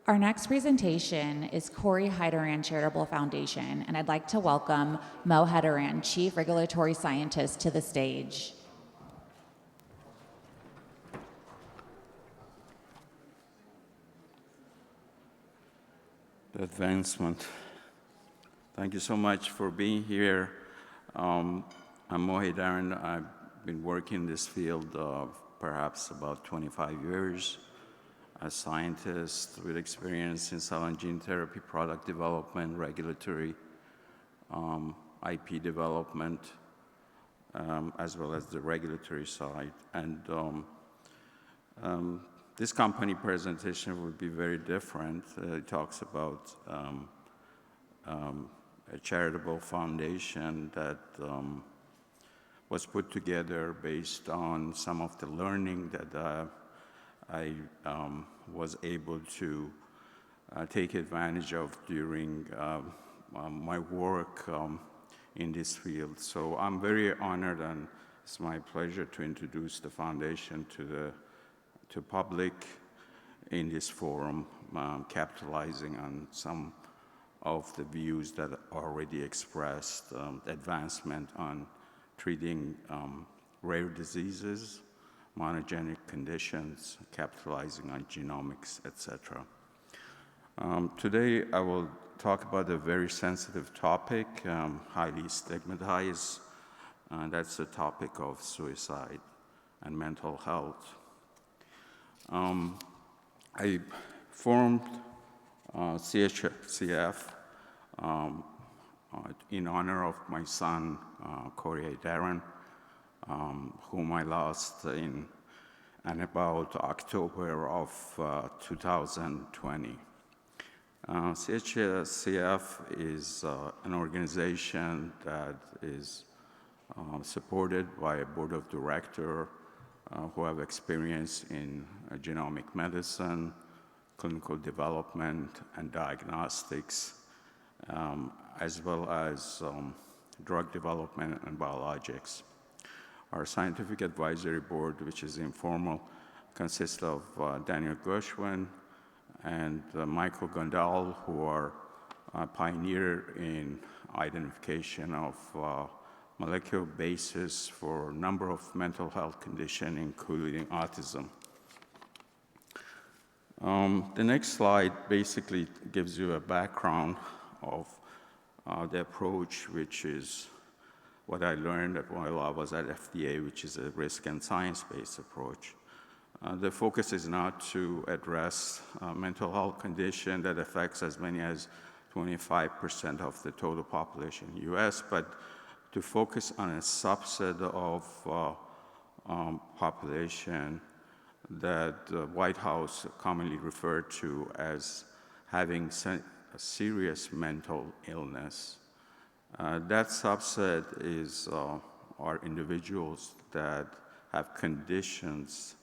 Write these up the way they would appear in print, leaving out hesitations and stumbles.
Our next presentation is Cory Heidaran Charitable Foundation, and I'd like to welcome Mo Heidaran, Chief Regulatory Scientist, to the stage. The advancement. Thank you so much for being here. I'm Mo Heidaran. I've been working in this field perhaps about 25 years. A scientist with experience in cell and gene therapy product development, regulatory, IP development, as well as the regulatory side. And this company presentation would be very different. It talks about a charitable foundation that was put together based on some of the learning that I was able to take advantage of during my work in this field. So I'm very honored, and it's my pleasure to introduce the foundation to public in this forum, capitalizing on some of the views that are already expressed, advancement on treating rare diseases, monogenic conditions, capitalizing on genomics, etc. Today, I will talk about a very sensitive topic, highly stigmatized, and that's the topic of suicide and mental health. I formed CHCF in honor of my son, Cory Heidaran, whom I lost in about October of 2020. CHCF is an organization that is supported by a board of directors who have experience in genomic medicine, clinical development, and diagnostics, as well as drug development and biologics. Our scientific advisory board, which is informal, consists of Daniel Gershwin and Michael Gondal, who are a pioneer in identification of molecular basis for a number of mental health conditions, including autism. The next slide basically gives you a background of the approach, which is what I learned while I was at FDA, which is a risk and science-based approach. The focus is not to address mental health condition that affects as many as 25% of the total population in the US, but to focus on a subset of population that the White House commonly referred to as having a serious mental illness. That subset are individuals that have conditions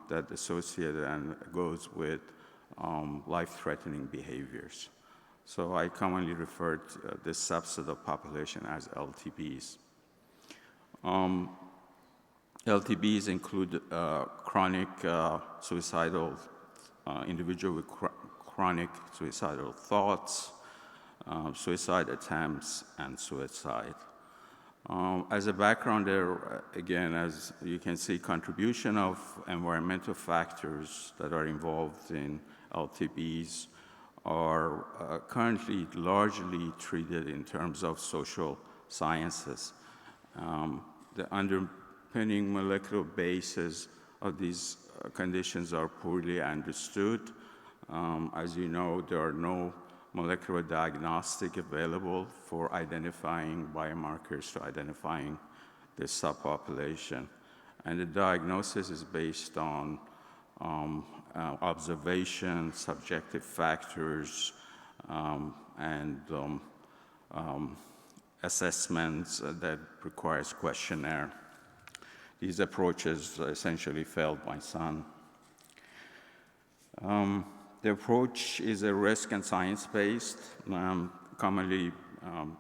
that associated and goes with life-threatening behaviors. So I commonly refer to this subset of population as LTBs. LTBs include chronic suicidal individual with chronic suicidal thoughts, suicide attempts, and suicide. As a background there, again, as you can see, contribution of environmental factors that are involved in LTBs are currently largely treated in terms of social sciences. The underpinning molecular basis of these conditions are poorly understood. As you know, there are no molecular diagnostic available for identifying biomarkers to identifying this subpopulation. And the diagnosis is based on observation, subjective factors, and assessments that requires questionnaire. These approaches essentially failed my son. The approach is a risk and science-based, commonly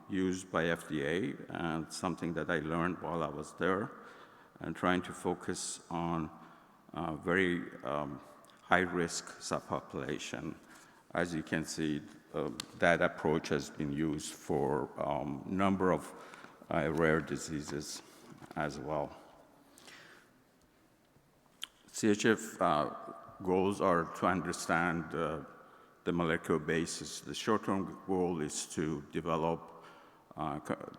used by FDA, and something that I learned while I was there, and trying to focus on very high-risk subpopulation. As you can see, that approach has been used for a number of rare diseases as well. CHF goals are to understand the molecular basis. The short-term goal is to develop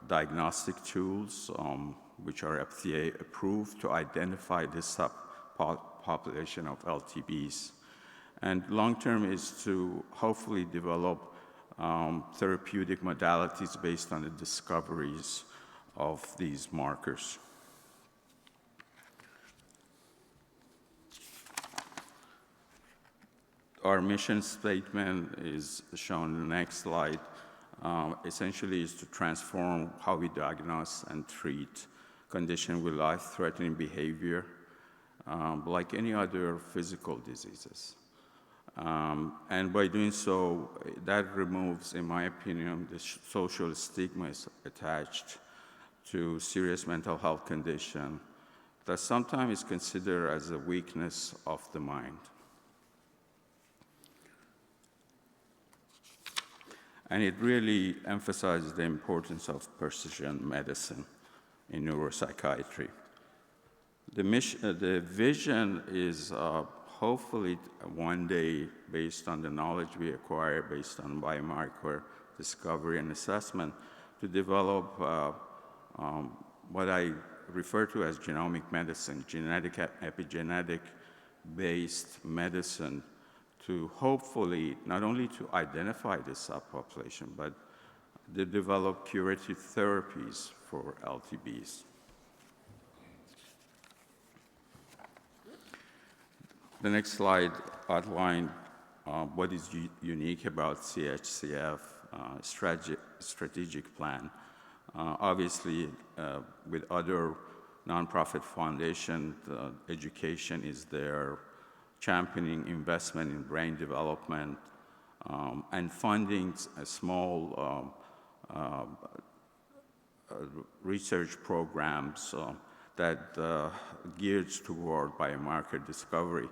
diagnostic tools which are FDA approved to identify this subpopulation of LTBs. And long-term is to hopefully develop therapeutic modalities based on the discoveries of these markers. Our mission statement is shown in the next slide. Essentially is to transform how we diagnose and treat conditions with life-threatening behavior, like any other physical diseases. And by doing so, that removes, in my opinion, the social stigmas attached to serious mental health condition that sometimes is considered as a weakness of the mind. And it really emphasizes the importance of precision medicine in neuropsychiatry. The vision is hopefully one day, based on the knowledge we acquire, based on biomarker discovery and assessment, to develop what I refer to as genomic medicine, genetic epigenetic-based medicine, to hopefully not only to identify this subpopulation, but to develop curative therapies for LTBs. The next slide outlines what is unique about CHCF strategic plan. Obviously, with other nonprofit foundations, education is there, championing investment in brain development, and funding a small research programs that geared toward biomarker discovery.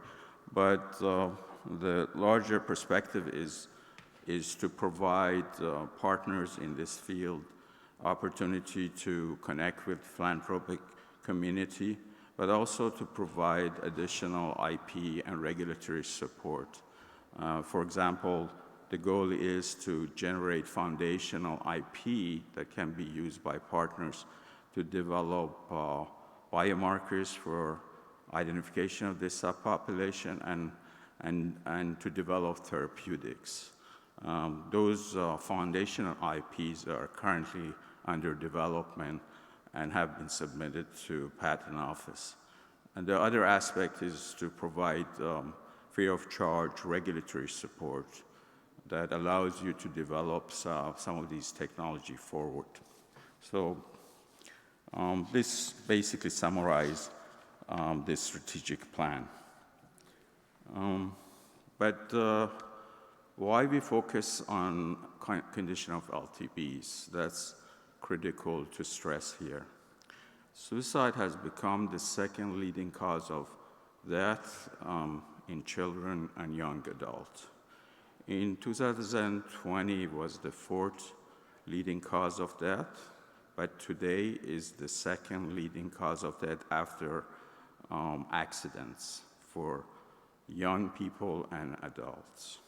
But the larger perspective is to provide partners in this field opportunity to connect with philanthropic community, but also to provide additional IP and regulatory support. For example, the goal is to generate foundational IP that can be used by partners to develop biomarkers for identification of this subpopulation and to develop therapeutics. Those foundational IPs are currently under development and have been submitted to patent office. And the other aspect is to provide free of charge regulatory support that allows you to develop some of these technology forward. So this basically summarizes this strategic plan. But why we focus on condition of LTBs? That's critical to stress here. Suicide has become the second leading cause of death in children and young adults. In 2020, it was the fourth leading cause of death, but today is the second leading cause of death after accidents for young people and adults.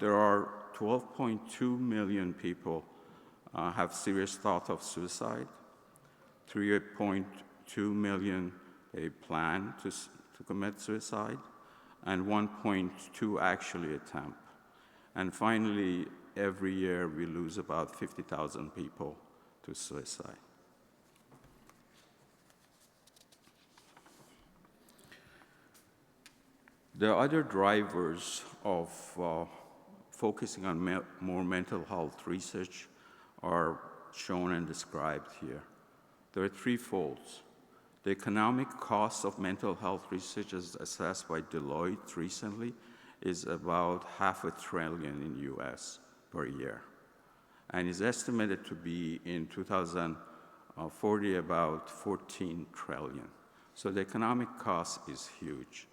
There are 12.2 million people have serious thought of suicide, 3.2 million they plan to commit suicide, and 1.2 actually attempt. And finally, every year we lose about 50,000 people to suicide. The other drivers of focusing on more mental health research are shown and described here. There are threefold. The economic cost of mental health research, as assessed by Deloitte recently, is about $500 billion in US per year, and is estimated to be in 2040 about $14 trillion. So the economic cost is huge.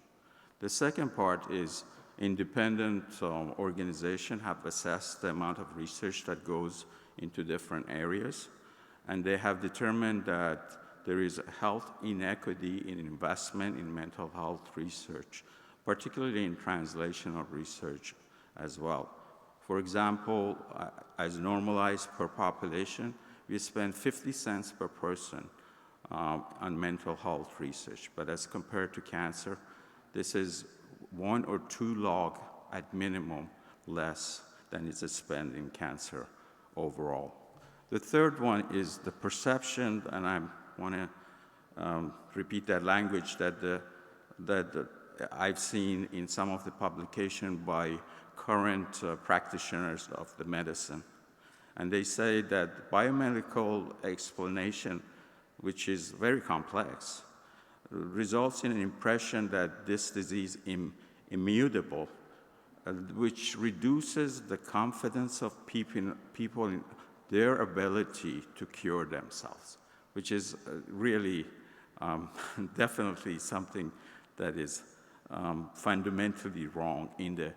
The second part is independent organizations have assessed the amount of research that goes into different areas, and they have determined that there is a health inequity in investment in mental health research, particularly in translational research as well. For example, as normalized per population, we spend 50 cents per person on mental health research, but as compared to cancer, this is 1 or 2 log at minimum less than is spent in cancer overall. The third one is the perception, and I want to repeat that language that I've seen in some of the publication by current practitioners of the medicine. And they say that biomedical explanation, which is very complex, results in an impression that this disease is immutable, which reduces the confidence of people in their ability to cure themselves, which is really definitely something that is fundamentally wrong in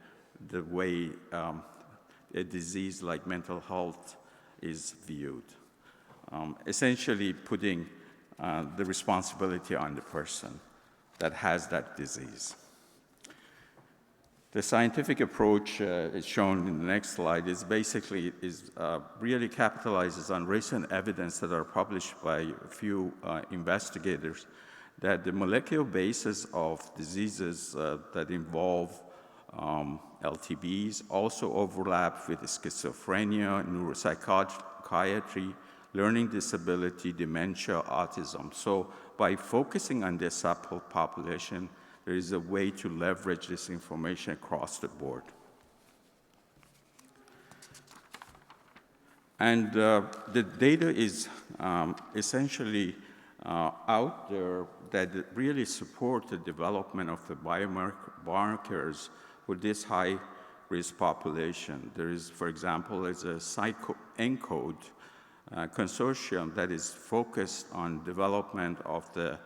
the way a disease like mental health is viewed. Essentially putting the responsibility on the person that has that disease. The scientific approach is shown in the next slide is basically really capitalizes on recent evidence that are published by a few investigators that the molecular basis of diseases that involve LTBs also overlap with schizophrenia, neuropsychiatry, learning disability, dementia, autism. So by focusing on this subpopulation, there is a way to leverage this information across the board. And the data is essentially out there that really support the development of the biomarkers for this high-risk population. There is, for example, a ENCODE consortium that is focused on development of the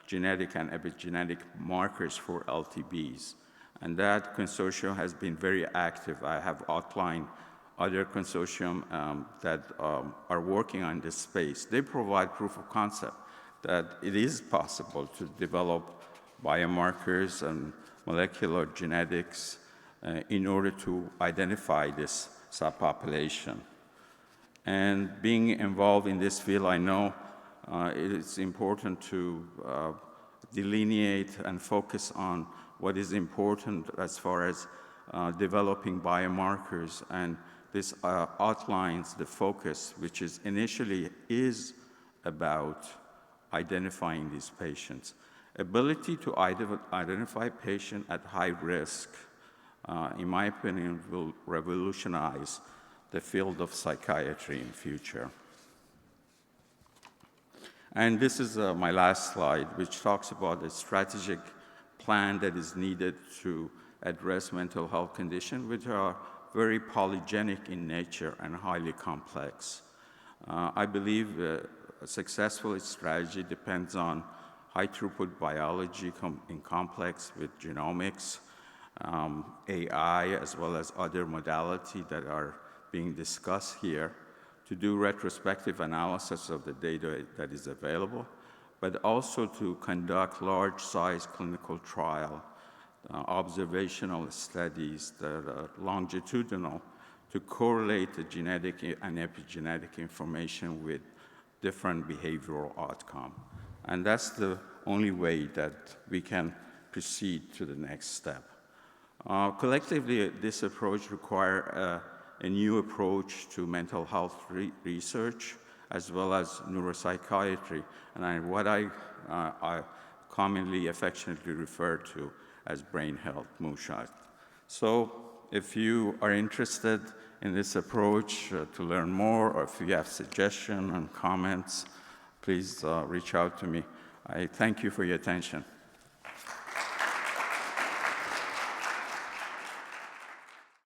genetic and epigenetic markers for LTBs. And that consortium has been very active. I have outlined other consortium that are working on this space. They provide proof of concept that it is possible to develop biomarkers and molecular genetics in order to identify this subpopulation. And being involved in this field, I know it is important to delineate and focus on what is important as far as developing biomarkers, and this outlines the focus, which is initially is about identifying these patients. Ability to identify patients at high risk, in my opinion, will revolutionize the field of psychiatry in the future. And this is my last slide, which talks about the strategic plan that is needed to address mental health conditions, which are very polygenic in nature and highly complex. I believe a successful strategy depends on high-throughput biology in complex with genomics, AI, as well as other modalities that are being discussed here, to do retrospective analysis of the data that is available, but also to conduct large-size clinical trial, observational studies that are longitudinal to correlate the genetic and epigenetic information with different behavioral outcomes. And that's the only way that we can proceed to the next step. Collectively, this approach requires a new approach to mental health research, as well as neuropsychiatry, and what I commonly affectionately refer to as brain health, moonshot. So if you are interested in this approach to learn more, or if you have suggestions and comments, please reach out to me. I thank you for your attention.